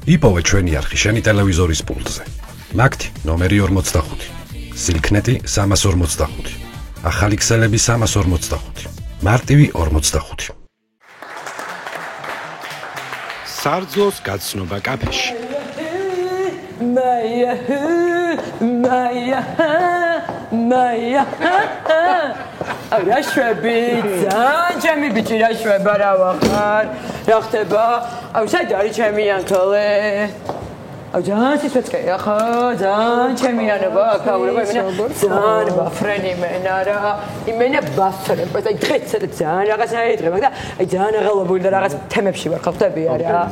იპოვე ჩვენი არხი შენი ტელევიზორის პულტზე. ნაკთი ნომერი 45. სილქნეტი 345. ახალი ქსელები 345. მარტივი 45. სარძლოს გაცნობა კაფეში. მაია რა შვები ძალიან ჩემი ბიჭი რა შვება რა ვახარ რა ხდება საერთოდ არის ჩემი ანკოლე ძალიან სიცოცხლეა ხო ძალიან ჩემიანობა აქაურება იმენა ძალიან ბაფრენი მენა რა იმენა ბაფრენ პროტა დღეც ძალიან რაღაცა და აი ძალიან აღელვებული და რაღაც თემებში ვარ ხავდები არა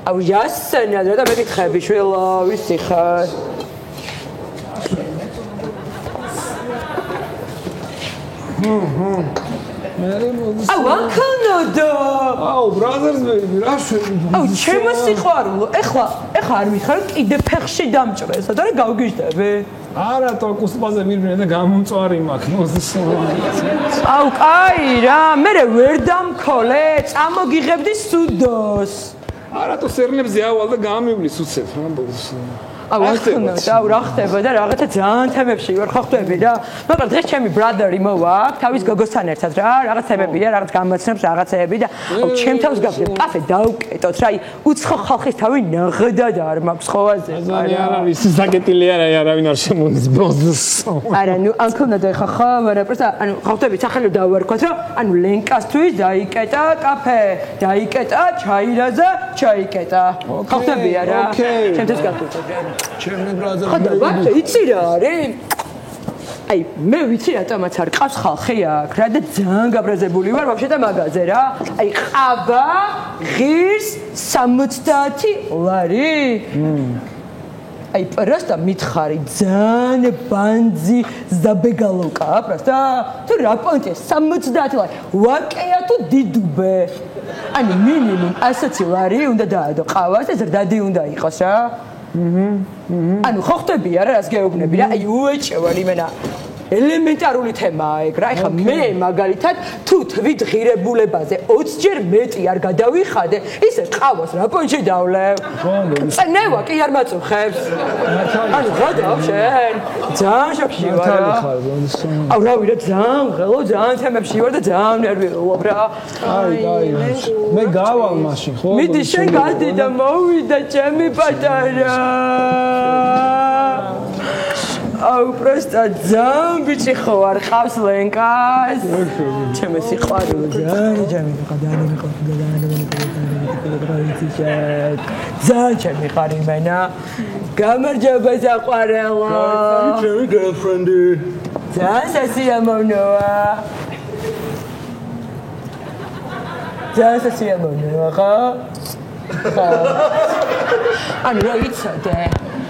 აუ იასენა და მეკითხები შვილო ვისი ხარ აუ აკონოდო აუ ბრაზერს ბეიბი რა შვები აუ ჩემო სიყვარულო ეხლა არ მითხარ კიდე ფეხში დამჭრესა და რა გავგიჟდები არა ტოკუსპაზე მირბინე და გამომწვარი მაქვს აუ კაი რა მე ვერ დამქოლე წამოგიღებდი სუდოს არა თუ სერნებზე ავალ და გამივლის უცებ რა ბოლოს აუ რა ხდება და რაღაცა ძალიან თემებში ვარ ხო ხვდები რა მაგრამ დღეს ჩემი ბრადერი მოვა თავის გოგოსთან ერთად რა რაღაც თემებია რაღაც გამოცნობს რაღაცეები და აუ ჩემ თავს გავდებ კაფე დავუკეტოთ რა უცხო ხალხის თავი ნაღდად არ მაქვს ხო აზე არა არის საკეტილი არავინ არ შემონის ბოზს არა ნუ ანკონოდა ხა ხო მაგრამ პროსტა ანუ ხო ხვდები სახელი დავარქვათ რომ ანუ ლენკასთვის დაიკეტა კაფე დაიკეტა ჩაირაზა ჩაიკეტა ხო ხვდები არა ჩემ თავს გავდებ ჩემი ბრაზერი ხო და ვაფშე იცი რა არის აი მე ვიცი რატომაც არ ყავს ხალხი აქ რა და ძალიან გაბრაზებული ვარ ვაფშე და მაღაზე რა აი ყაბა ღირს 70 ლარი აი პროსტა მითხარი ძალიან ბანძი ზაბეგალოკა პროსტა თუ რა პონტია 70 ლარი ვაკეა თუ დიდუბე ანუ მინიმუმ 100 ლარი უნდა დაადო ყავას ეს რდადი უნდა იყოს რა ანუ ხო ხტები არა რას გეუბნები რა აი უეჭვარ იმენა ელემენტარული თემაა ეგ რა ეხა მე მაგალითად თუ თვით ღირებულებაზე 20 ჯერ მეტი არ გადავიხადე ისე ყავას რა პონჩი დავლევ წნევა კი არ მაწუხებს ანუ ხოდა შენ ძალიან შოქში ვარ აუ რავი რა ძალიან ღელო ძალიან თემებში ვარ და ძალიან ნერვიულობ რა აი მე გავალ მაშინ ხო მიდი შენ გადი და მოვიდა ჩემი პატარა აუ პროსტა ძალიან ბიჭი ხო არ ყავს ლენკას ჩემი სიყვარულო ძალიან ჩემი ხარი მენა გამარჯობა საყვარელო ჩემი გერლფრენდი ძალიან სასიამოვნოა ძალიან სასიამოვნოა ხო ანუ რა იცოდე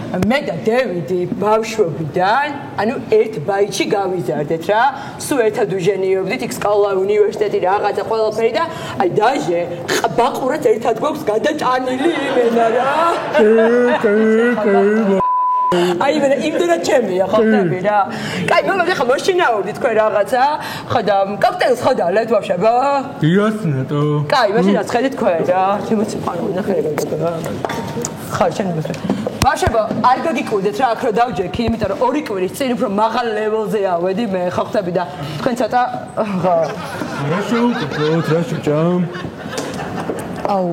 მე და დევიდი ბავშვობიდან ანუ ერთ ბაიჩი გავიზარდეთ რა სულ ერთად ვიჟენიობდით იქ სკოლა უნივერსიტეტი რაღაცა ყველაფერი და აი დაჟე ბაყურაც ერთად გვაქვს გადატანილი იმენა რა აი მე იმდენად ჩემია ხო ხტები რა კაი მოგდი ხა მოშინაობდი თქვენ რაღაცა ხო და კოქტეილს ხო დალეთ ვაფშებო იასნეტო კაი მაშინ აცხედით თქვენ რა შემოც ფანო ნახერება ხა შენ მოსე ვაფშებო არ გაგიკუდეთ რა აქ რო დავჯექი იმიტომ რომ ორი კვირის წინ უფრო მაღალ ლეველზე ავედი მე ხო ხტები და თქვენ ცოტა ხა რა შევუკეთოთ რა შეჭამ აუ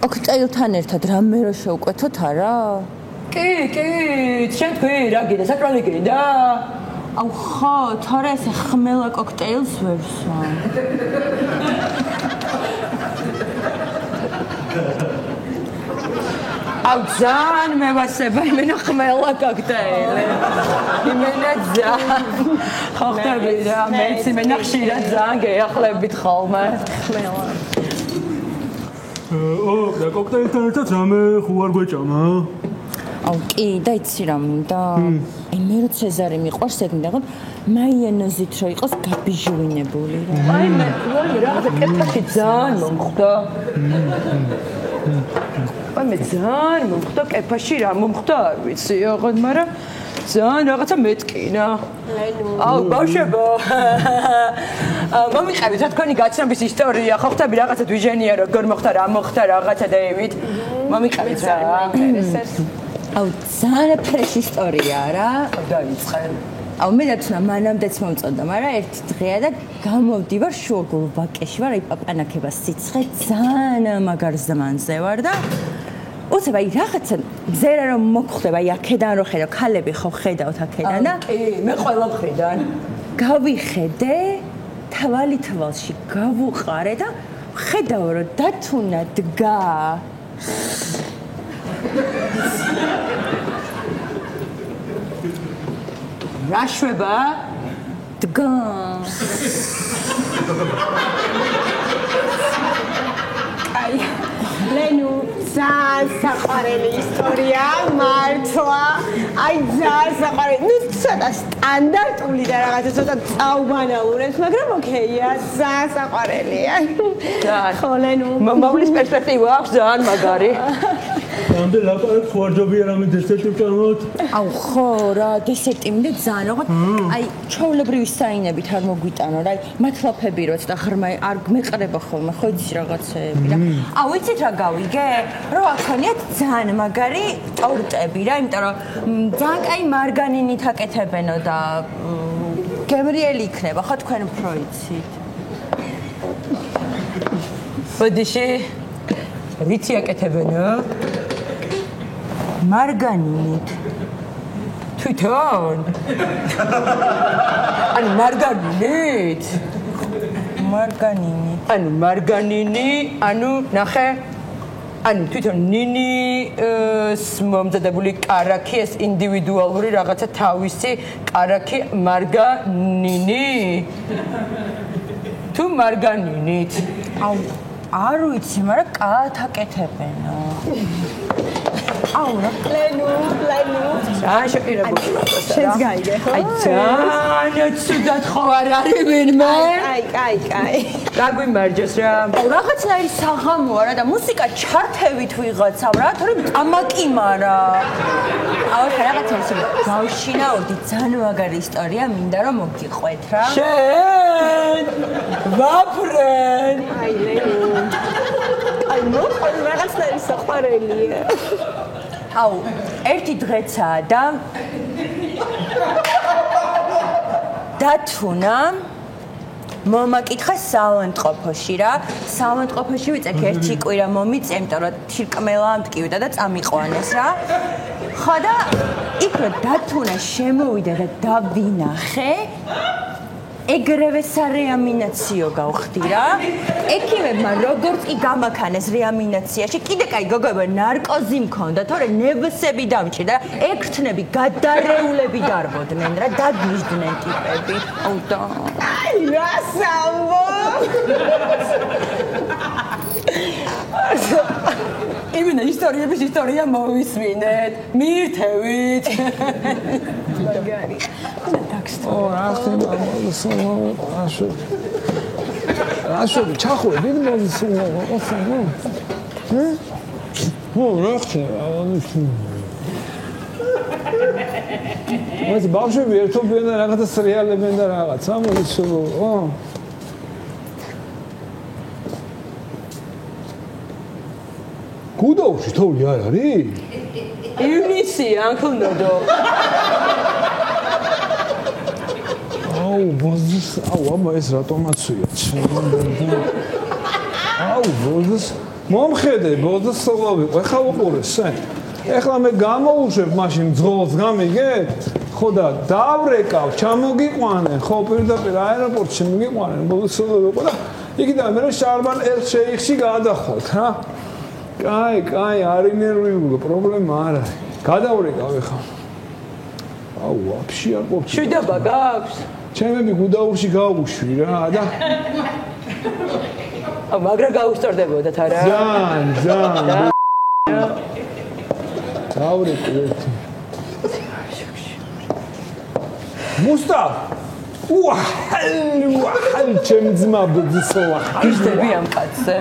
კოქტეილთან ერთად რამე რო შევუკეთოთ არა კი შენ თქვი რა გინდა საჭმელი გინდა აუ ხო თორე ეს ხმელა კოქტეილს ვერ სვამ აუ ძალიან მევასება იმენა ხმელა კოქტეილი იმენა ძალიან ხო ხტები რა მეც იმენა ხშირად ძალიან გეახლებით ხოლმე ხმელა და კოქტეილთან ერთად რამე ხო არ გვეჭამა აუ კი და იცი რა მინდა აი მე რო ცეზარი მიყვარს ეგნიდან მაიონეზით რო იყოს გაბიჟვინებული რა აი მე რაღაცა კეფაში ძალიან მომხვდა აი მე ძალიან მომხვდა კეფაში რა მომხვდა არ ვიცი ოღონდ მაგრამ ძალიან რაღაცა მეტკინა. აუ, ბავშვებო. მომიყევით თქვენი გაცნობის ისტორია, ხო ხტები რაღაცა ვიჟენია, როგორ მოხდა, რა მოხდა, რაღაცა და იმით. მომიყევით რა. აუ, ძალიან ფრეშ ისტორია რა. დაიწყე. აუ, მე დათუნა მანამდეც მომწონდა, მაგრამ ერთი დღეა და გამოვდივარ შუაგულ ვაკეში ვარ, აი პაპანაკებას სიცხე ძალიან მაგარ ზმანზე ვარ და უცებ აი რაღაცა მზერა რომ მოგხვდება, აი აქედან რო ხედავ, ქალები ხო ხედავთ აქედან და კი, მე ყველა მხრიდან. გავიხედე თვალი თვალში, გავუყარე და ხედავ რომ დათუნა დგა. რა შვება? დგა. აი, ლენუ ძალიან საყვარელი ისტორია, მართლა. აი, ძალიან საყვარელი. ნუ ცოტა სტანდარტული და რაღაცა ცოტა წაუბანალურებს, მაგრამ ოკეია, ძალიან საყვარელია. ხო, ლენუ. მომავლის პერსპექტივა აქვს ძალიან მაგარი. ამდენ ლაპარაკს ვარჯობია რამე დესერტი ვჭამოთ? აუ ხო რა, დესერტი მინდა ძალიან რაღაც. აი, ჩვეულებრივი საინებით არ მოგვიტანო რა. აი, მათლაფები რო ცოტა ღრმა არ მეყრება ხოლმე, ხო იცი რაღაცეები რა. აუ, იცით რა გავიგე? რომ აქონიათ ძალიან მაგარი ტორტები რა, იმიტომ რომ ძალიან კაი მარგანინით აკეთებენო და გემრიელი იქნება, ხო თქვენ უფრო იცით. ბოდიში რითი აკეთებენო? მარგანინით. თვითონ? ანუ მარგანინით? მარგანინით. ანუ მარგანინი, ანუ ნახე, ანუ თვითონ ნინი მომზადებული კარაქი, ეს ინდივიდუალური რაღაცა თავისი კარაქი მარგანინი? თუ მარგანინით? აუ, არ ვიცი, მაგრამ კაათ აკეთებენო. აუ, რა ლენუ. ძალიან შოკირებული ვარ. შენს გაიგე, ხო? აი, ძალიან ცუდად ხო არ არის ვინმე? კაი. გაგვიმარჯოს რა. აუ, რაღაცნაირი საღამოა რა და მუსიკა ჩართევით ვიღაცავ რა, თორემ წამაკიმა რა. აუ, რაღაცა ისე გავშინაოდი, ძალიან მაგარი ისტორია, მინდა რომ მოგიყვეთ რა. შენ ვაფრენ. აი, ლენუ. აი, მოყოლ რაღაცნაირი საყვარელია. აუ, ერთი დღეცაა და დათუნა მომაკითხა საავადმყოფოში რა. საავადმყოფოში ვიწექ ერთი კვირა მომიწე, იმიტომ რომ თირკმელა ამტკივდა და წამიყვანეს რა. ხო და იქ რომ დათუნა შემოვიდა და დავინახე, ეგრევე სარეამინაციო გავხდი რა. ექიმებმა როგორც კი გამაქანეს რეამინაციაში, კიდე კაი გოგოებო ნარკოზი მქონდა, თორე ნევსები დამჭირდა, ექრთნები გადარეულები დარბოდნენ რა, დაგიჟდნენ ტიპები. აუ და რა სამბო? იმენა ისტორიების ისტორია მოვისმინეთ. მიირთევით. მაგარი. ო, რასო ჩახვედი მოსულო. ო, რა ხდება? მას ბავშვები ერთობიან და რაღაცა სრიალებენ და რაღაცა მოიცულო. გუდაუში თოვლი არ არის? ივნისი, uncle Nodo. აუ, ბოზის, აუ, აბა ეს რატომაცია? აუ, ბოზის, მომხედე, ბოზის სულავი, ეხლა უყურე სენ. ეხლა მე გამოუშვებ მაშინ ძღოლს გამიგეთ? ხო და დავრეკავ, ჩამოგიყვანენ, ხო პირდაპირ აეროპორტში მოგიყვანენ, ბოზის სულავი იყო და იქიდან მე შარბან ელ-შეიხში გადახვალთ, რა. კაი, არ ინერვიულო, პრობლემა არ არის. გადავრეკავ ეხლა. აუ, ვაფშე არ ყოფილი. შვიდობა გაქვს? ჩემები გუდაურში გავუშვი რა და მაგრა გაუსწორდებოდათ არა? ძალიან. დავრეკე ერთი. მუსტაფ ვაჰ ჩემი ძმა ბუძსოლა გიჟდები ამ კაცზე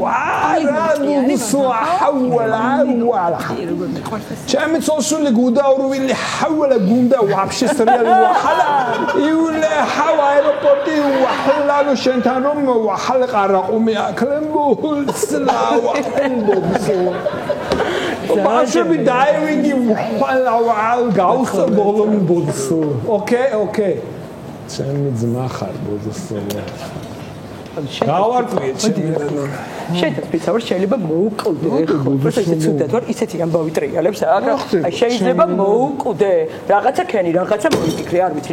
ვაჰ ჩემი წოსული გუდაურვილი ჰავალა გუნდა ვაფშე სრიალი ვაჰალა იულე ჰავა აეროპორტი ვაჰლანო შენთან რომ ვაჰალ ყარაყუმი აკლემბულსლა ვაჰლბობსო ბაშები დაივინგი ვაჰალ გავსო ბოლომ ბოდსო ოკეი ჩემი ძმა ხარ ბოდსო გავარკვიე ჩემი შეიძლება ფიცავარ შეიძლება მოუკლდე ხო პროცესი ცუდად ვარ ისეთი ამბავი ტრიალებს აი შეიძლება მოუკლდე რაღაცა ქენი რაღაცა მოიფიქრე არ ვიცი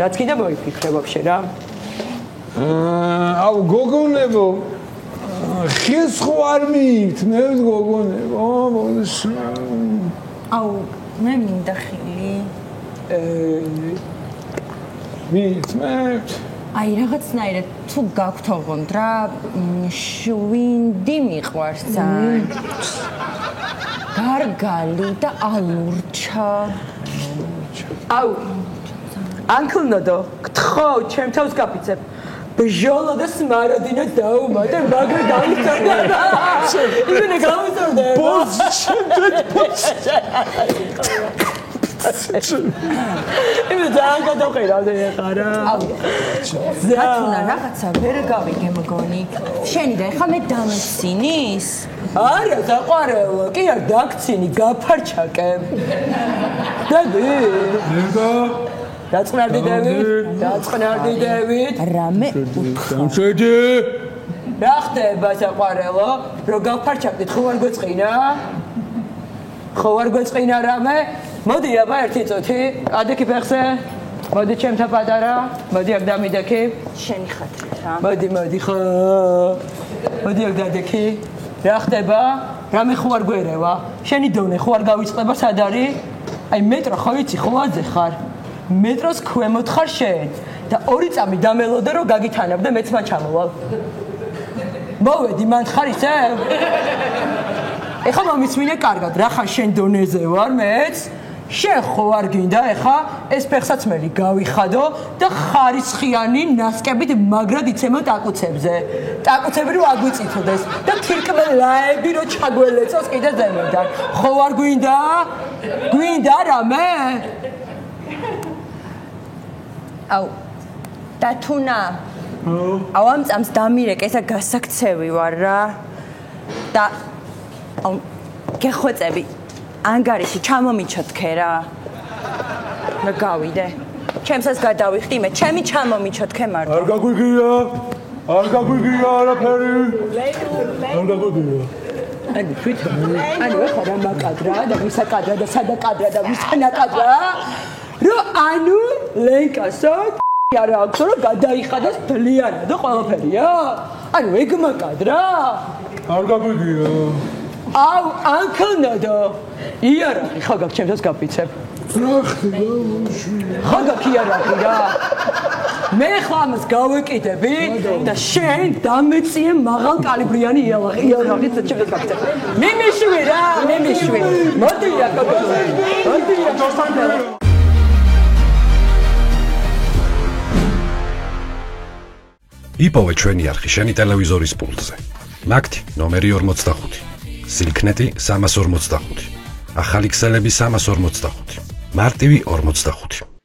რაც კიდე მოიფიქრე ვაფშე რა აუ გოგონებო ხეს ხო არ მიით მე გოგონებო აუ მე მინდა ხილი მიით მე აი რაღაცნაირად თუ გაქვთ ოღონდ რა შვინდი მიყვარს ძალიან გარგალი და ალურჩა აუ ანკლნოდო გთხო ჩემ თავს გაფიცებ ბჟოლო და სმარადინა დაუმატე მაგრა დავიწევდა ისინი გავიწევდა იმე ძალიან გადავყირავდი ხა რა ზათუნა რაღაცა ვერ გავიგე მგონი შენი და ეხლა მე დამეცინის არა დაყარელო კი არ დაგცინი გაფარჩაკე დადი დაწყნარდი დევით რამე დამშვედი რა ხდება საყარელო რო გაფარჩაკდით ხო არ გვეწყინა რამე მოდი აბა ერთი წუთი ადექი ფეხზე მოდი ჩემთან პატარა მოდი აქ დამიდექი შენი ხათრი რა მოდი ხო მოდი აქ დადექი რა ხდება რამე ხო არ გვერევა შენი დონე ხო არ გავიწყდება სად არის აი მეტრო ხო იცი ხო აძე ხარ მეტროს ქვემოთ ხარ შენ და 2 წამი დამელოდე რომ გაგითანებდე მეც მან ჩამოვალ მოვედი მან ხარ ისე ეხლა მომისმინე კარგად რა ხარ შენ დონეზე ვარ მეც შენ ხო არ გინდა ეხლა ეს ფეხსაცმელი გავიხადო და ხარისხიანი ნასკებით მაგრად იცემო ტაკუცებზე ტაკუცები რომ აგვიწითოდეს და ქირკმელაები რომ ჩაგველეწოს კიდე ზემოდან ხო არ გვინდა რამე აუ დათუნა აუ ამ წამს დამირეკე ესა გასაქცევი ვარ რა და აუ გეხვეწები ანგარიში ჩამომიჩოთქე რა მე გავიდე ჩემსაც გადავიხდი მე ჩემი ჩამომიჩოთქე მარტო არ გაგვიგია არაფერი არ გაგვიგია ანუ თვითონ ანუ ეხლა რა მაკადრა და ვისაკადრა და სადაკადრა და ვისანაკადრა რო ანუ ლენკასო არა აქვს რომ გადაიხადოს ბლიანა და ყველაფერია ანუ ეგ მაკადრა არ გაგვიგია აუ ანკლნოდო იარაღი ხო გაქვს ჩემთვის გაფიცებ ხო გაქვს იარაღი რა მე ხლა ამას გავეკიდები და შენ დამეწიე მაღალ კალიბრიანი იარაღი ჩემთვის გაფიცებ მე მიშვი მოდი აქ მოდი იპოვე ჩვენი არხი შენი ტელევიზორის პულტზე მაგთი ნომერი 45 სილქნეტი 345 ახალი ქსელები 345 მარტივი 45